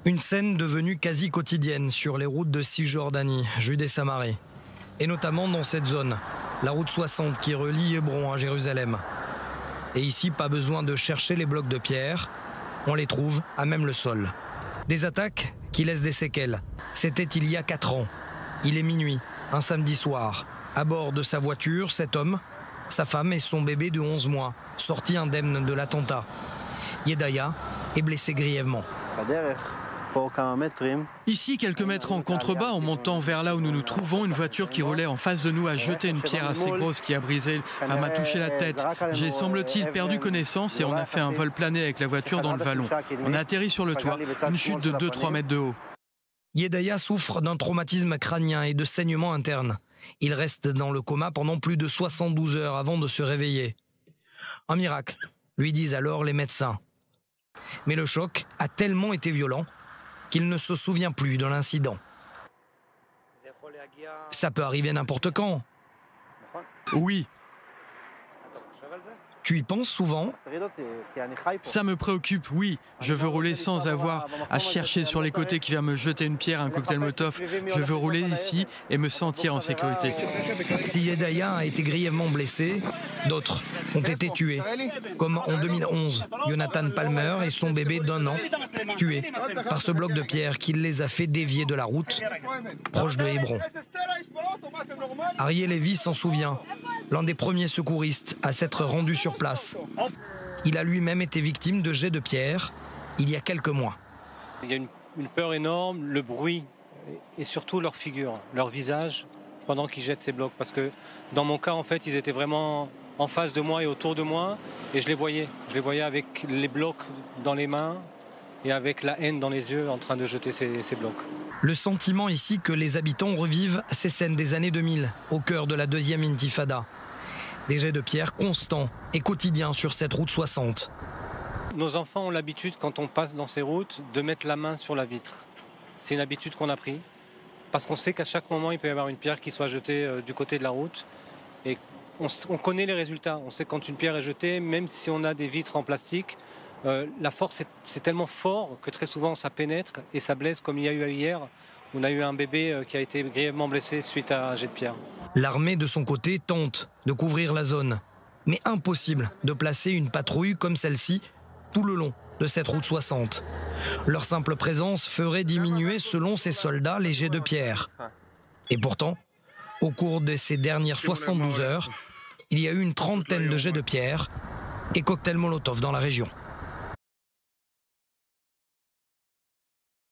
Une scène devenue quasi quotidienne sur les routes de Cisjordanie, Judée Samarie. Et notamment dans cette zone, la route 60 qui relie Hébron à Jérusalem. Et ici, pas besoin de chercher les blocs de pierre, on les trouve à même le sol. Des attaques qui laissent des séquelles. C'était il y a 4 ans. Il est minuit, un samedi soir. À bord de sa voiture, cet homme, sa femme et son bébé de 11 mois, sortis indemnes de l'attentat. Yedaya est blessé grièvement. Ici, quelques mètres en contrebas, en montant vers là où nous nous trouvons, une voiture qui roulait en face de nous a jeté une pierre assez grosse qui a brisé, m'a touché la tête. J'ai, semble-t-il, perdu connaissance et on a fait un vol plané avec la voiture dans le vallon. On a atterri sur le toit, une chute de 2-3 mètres de haut. Yedaya souffre d'un traumatisme crânien et de saignements internes. Il reste dans le coma pendant plus de 72 heures avant de se réveiller. Un miracle, lui disent alors les médecins. Mais le choc a tellement été violent qu'il ne se souvient plus de l'incident. Ça peut arriver n'importe quand. Oui. Tu y penses souvent? Ça me préoccupe, oui. Je veux rouler sans avoir à chercher sur les côtés qui vient me jeter une pierre, un cocktail Molotov. Je veux rouler ici et me sentir en sécurité. Si Yedaya a été grièvement blessé, d'autres ont été tués. Comme en 2011, Jonathan Palmer et son bébé d'1 an, tués par ce bloc de pierre qui les a fait dévier de la route, proche de Hébron. Ariel Lévy s'en souvient, l'un des premiers secouristes à s'être rendu sur place. Il a lui-même été victime de jets de pierre il y a quelques mois. Il y a une peur énorme, le bruit et surtout leur figure, leur visage pendant qu'ils jettent ces blocs. Parce que dans mon cas, en fait, ils étaient vraiment en face de moi et autour de moi et je les voyais. Je les voyais avec les blocs dans les mains et avec la haine dans les yeux en train de jeter ces blocs. Le sentiment ici que les habitants revivent ces scènes des années 2000, au cœur de la deuxième intifada. Des jets de pierre constants et quotidiens sur cette route 60. Nos enfants ont l'habitude, quand on passe dans ces routes, de mettre la main sur la vitre. C'est une habitude qu'on a prise, parce qu'on sait qu'à chaque moment, il peut y avoir une pierre qui soit jetée du côté de la route. Et on connaît les résultats. On sait quand une pierre est jetée, même si on a des vitres en plastique, la force, c'est tellement fort que très souvent, ça pénètre et ça blesse, comme il y a eu hier. On a eu un bébé qui a été grièvement blessé suite à un jet de pierre. L'armée, de son côté, tente de couvrir la zone. Mais impossible de placer une patrouille comme celle-ci tout le long de cette route 60. Leur simple présence ferait diminuer, selon ces soldats, les jets de pierre. Et pourtant, au cours de ces dernières 72 heures, il y a eu une trentaine de jets de pierre et cocktails Molotov dans la région.